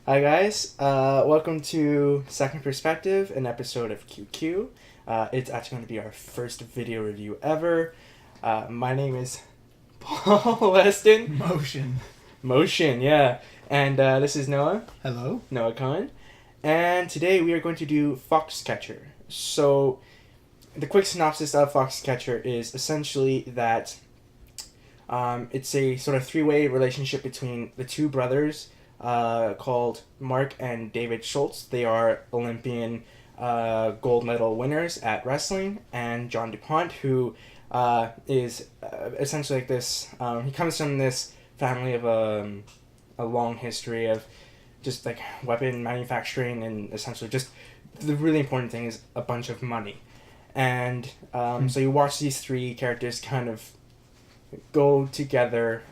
Hi guys, welcome to Second Perspective, an episode of QQ. It's actually going to be our first video review ever. My name is Paul Weston. Motion, yeah. And this is Noah. Hello. Noah Cohen. And today we are going to do Foxcatcher. So, the quick synopsis of Foxcatcher is essentially that it's a sort of three-way relationship between the two brothers called Mark and David Schultz. They are Olympian gold medal winners at wrestling, and John DuPont, who is essentially like this. He comes from this family of a long history of just like weapon manufacturing, and essentially just the really important thing is a bunch of money. And so you watch these three characters kind of go together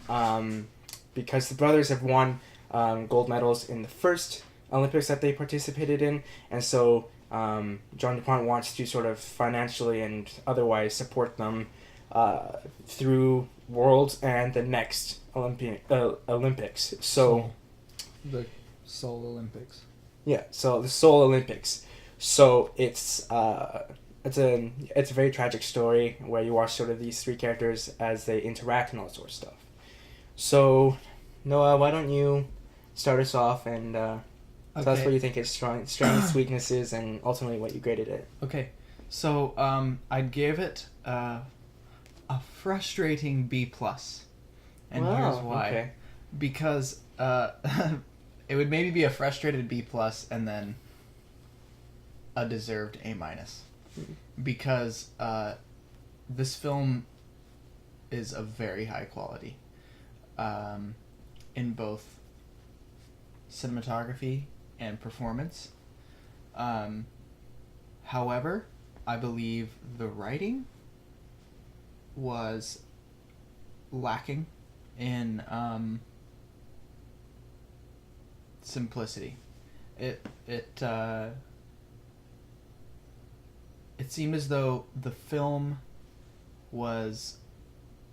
because the brothers have won gold medals in the first Olympics that they participated in, and so John DuPont wants to sort of financially and otherwise support them through Worlds and the next Olympics. So the Seoul Olympics. Yeah, so the Seoul Olympics. So it's a very tragic story where you watch sort of these three characters as they interact and all sort of stuff. So Noah, why don't you start us off and tell us what you think its strengths, weaknesses, and ultimately what you graded it. Okay, so I'd give it a frustrating B+, and Wow, here's why. okay. Because it would maybe be a frustrated B+, and then a deserved A-, because this film is of very high quality in both cinematography and performance. However, I believe the writing was lacking in simplicity. It seemed as though the film was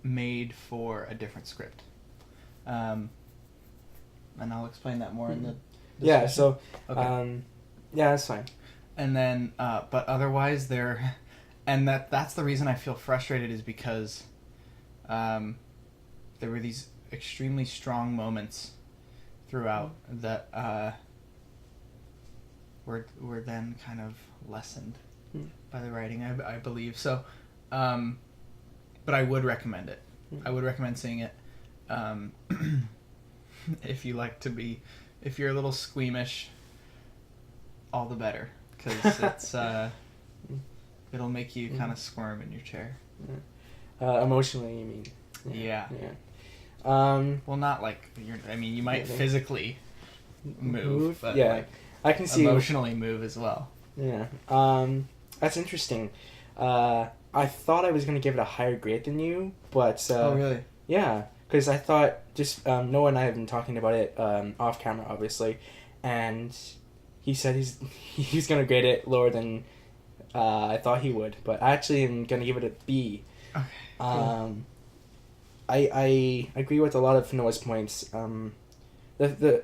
made for a different script. And I'll explain that more in the discussion. Yeah, so Okay. yeah, that's fine. And then but otherwise that's the reason I feel frustrated, is because there were these extremely strong moments throughout that were then kind of lessened by the writing, I believe. So but I would recommend it. I would recommend seeing it. If you're a little squeamish, all the better, because it's it'll make you kind of squirm in your chair. Emotionally, you mean? Yeah. Well, not like you might physically move, but yeah, like I can see emotionally move as well. Yeah. That's interesting. I thought I was gonna give it a higher grade than you, but Oh really? yeah, because I thought just Noah and I have been talking about it off camera, obviously, and he said he's gonna grade it lower than I thought he would, but I actually am gonna give it a B. Okay. Cool. I agree with a lot of Noah's points. The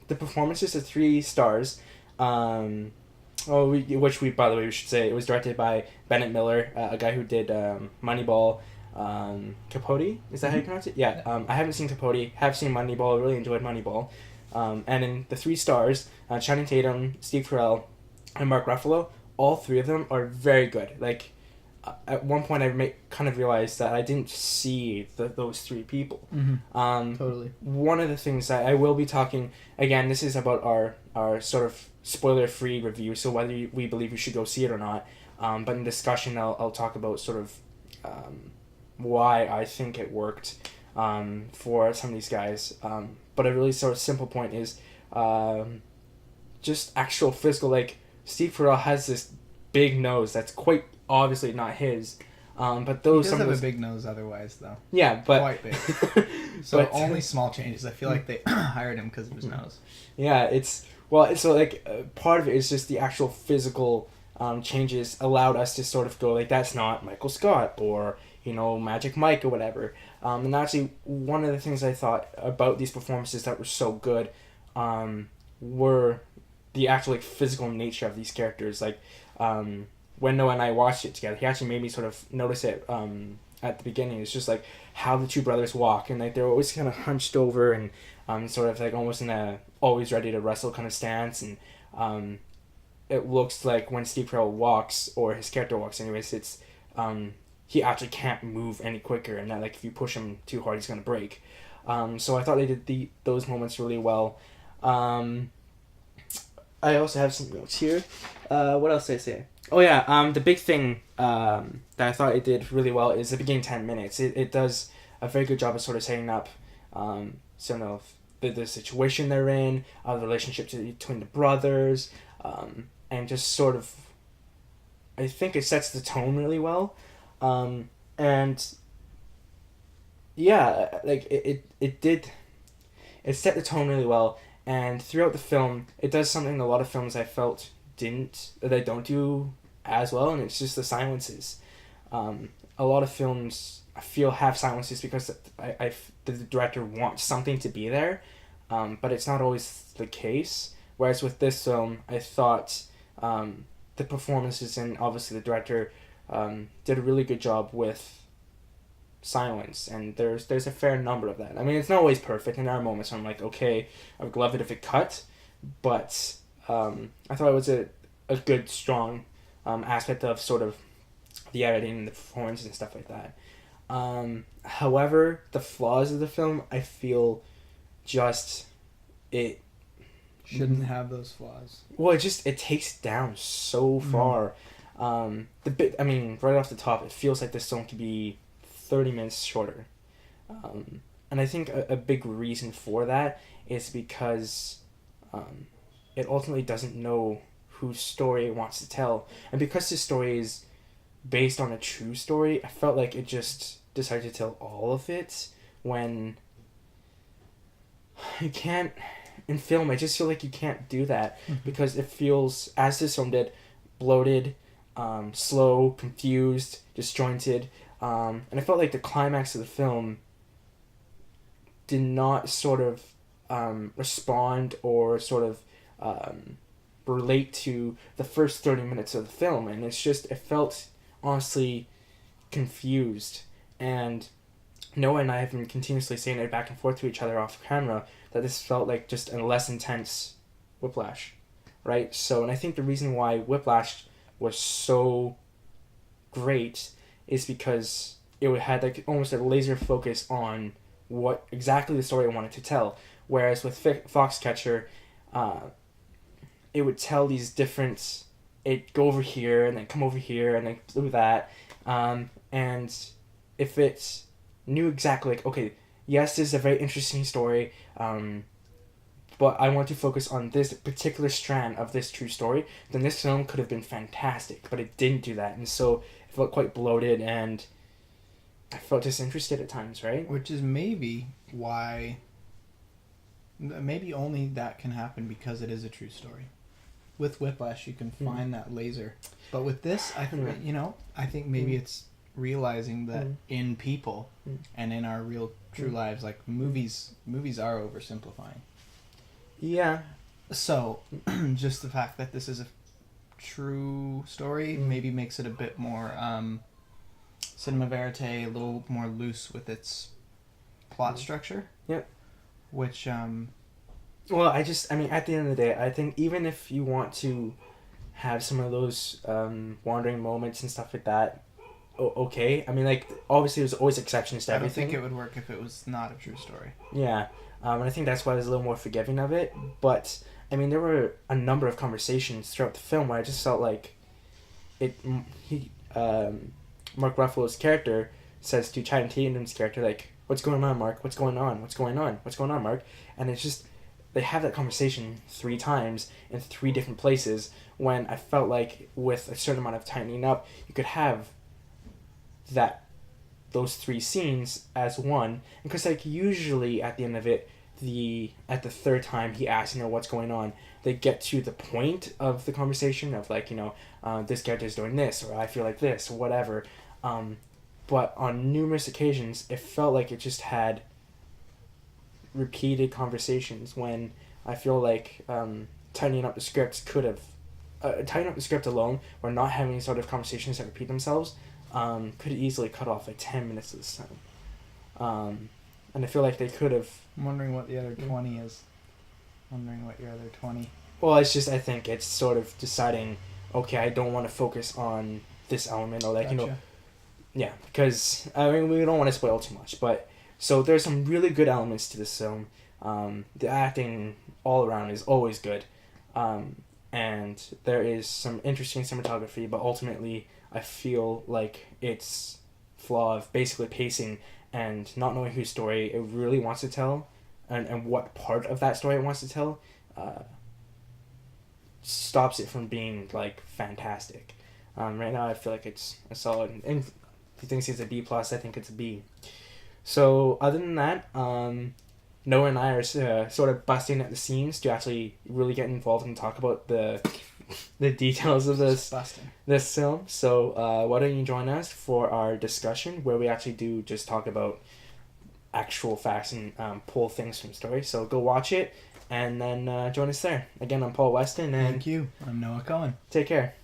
performances are 3 stars. Which by the way we should say it was directed by Bennett Miller, a guy who did Moneyball. Capote, is that how you pronounce it? Yeah. I haven't seen Capote, have seen Moneyball, really enjoyed Moneyball. And in the 3 stars, Channing Tatum, Steve Carell, and Mark Ruffalo, all 3 of them are very good. Like, at one point I kind of realized that I didn't see those 3 people. Mm-hmm. Totally. One of the things that I will be talking, again, this is about our sort of spoiler-free review, so whether we believe you should go see it or not. But in discussion, I'll talk about sort of why I think it worked for some of these guys. But a really sort of simple point is just actual physical, like Steve Carell has this big nose that's quite obviously not his. But those he does have a big nose otherwise, though. Yeah, but quite big. So but, only small changes. I feel like they hired him because of his nose. Yeah, part of it is just the actual physical changes allowed us to sort of go like, that's not Michael Scott or Magic Mike or whatever. And actually, one of the things I thought about these performances that were so good were the actual like physical nature of these characters. Like when Noah and I watched it together, he actually made me sort of notice it at the beginning. It's just like how the two brothers walk, and like they're always kind of hunched over and sort of like almost in a always ready to wrestle kind of stance. And it looks like when Steve Carell walks, or his character walks anyways, it's he actually can't move any quicker, and that like if you push him too hard he's gonna break. So I thought they did those moments really well. I also have some notes here. What else did I say? Oh yeah, the big thing that I thought it did really well is the beginning 10 minutes. It does a very good job of sort of setting up some of the situation they're in, the relationship between the brothers, and just sort of, I think it sets the tone really well. And yeah, like it set the tone really well. And throughout the film, it does something a lot of films I felt they don't do as well, and it's just the silences. A lot of films I feel have silences because the director wants something to be there, but it's not always the case. Whereas with this film, I thought the performances and obviously the director did a really good job with silence, and there's a fair number of that. I mean, it's not always perfect, and there are moments where I'm like, okay, I would love it if it cut, but I thought it was a good, strong aspect of sort of the editing and the performances and stuff like that. However, the flaws of the film, I feel just it shouldn't have those flaws. Well, it takes down so far. Right off the top, it feels like this film could be 30 minutes shorter. And I think a big reason for that is because it ultimately doesn't know whose story it wants to tell. And because this story is based on a true story, I felt like it just decided to tell all of it when you can't. In film, I just feel like you can't do that because it feels, as this film did, bloated, slow, confused, disjointed. And I felt like the climax of the film did not sort of respond or sort of relate to the first 30 minutes of the film. And it felt honestly confused. And Noah and I have been continuously saying it back and forth to each other off camera that this felt like just a less intense Whiplash, right? So, and I think the reason why Whiplash was so great is because it had like almost a laser focus on what exactly the story I wanted to tell. Whereas with Foxcatcher, it would tell these different, it go over here and then come over here and then do that, and if it knew exactly like, okay, yes, this is a very interesting story, but I want to focus on this particular strand of this true story, then this film could have been fantastic, but it didn't do that, and so it felt quite bloated, and I felt disinterested at times, right? Which is maybe why, maybe only that can happen because it is a true story. With Whiplash, you can find that laser, but with this, I think maybe it's realizing that in people and in our real true lives, like movies are oversimplifying. Yeah. So just the fact that this is a true story maybe makes it a bit more cinema verite, a little more loose with its plot structure. Yep. Which well, at the end of the day, I think even if you want to have some of those wandering moments and stuff like that, okay. I mean, like, obviously there's always exceptions to everything. I don't think it would work if it was not a true story. Yeah. And I think that's why I was a little more forgiving of it. But, I mean, there were a number of conversations throughout the film where I just felt like Mark Ruffalo's character says to Channing Tatum's character, like, what's going on, Mark? What's going on? What's going on? What's going on, Mark? And it's just, they have that conversation 3 times in 3 different places when I felt like with a certain amount of tightening up, you could have those 3 scenes as one, because like usually at the end of it, at the 3rd time he asks what's going on, they get to the point of the conversation of like this character is doing this, or I feel like this, or whatever, but on numerous occasions it felt like it just had repeated conversations when I feel like tightening up the script could have tightening up the script alone, or not having any sort of conversations that repeat themselves, could easily cut off like 10 minutes of this time. And I feel like they could have. I'm wondering what the other 20 is. Wondering what your other 20. Well, it's just I think it's sort of deciding. Okay, I don't want to focus on this element, or like Gotcha. Yeah, because I mean we don't want to spoil too much, but so there's some really good elements to this film. The acting all around is always good, and there is some interesting cinematography, but ultimately I feel like its flaw of basically pacing and not knowing whose story it really wants to tell, and what part of that story it wants to tell, stops it from being like fantastic. Right now I feel like it's a solid, and if he thinks it's a B plus, I think it's a B. So other than that, Noah and I are sort of busting at the seams to actually really get involved and talk about the details of this film. So why don't you join us for our discussion where we actually do just talk about actual facts and pull things from stories. So go watch it and then join us there. Again, I'm Paul Weston, and Thank you. I'm Noah Cohen. take care.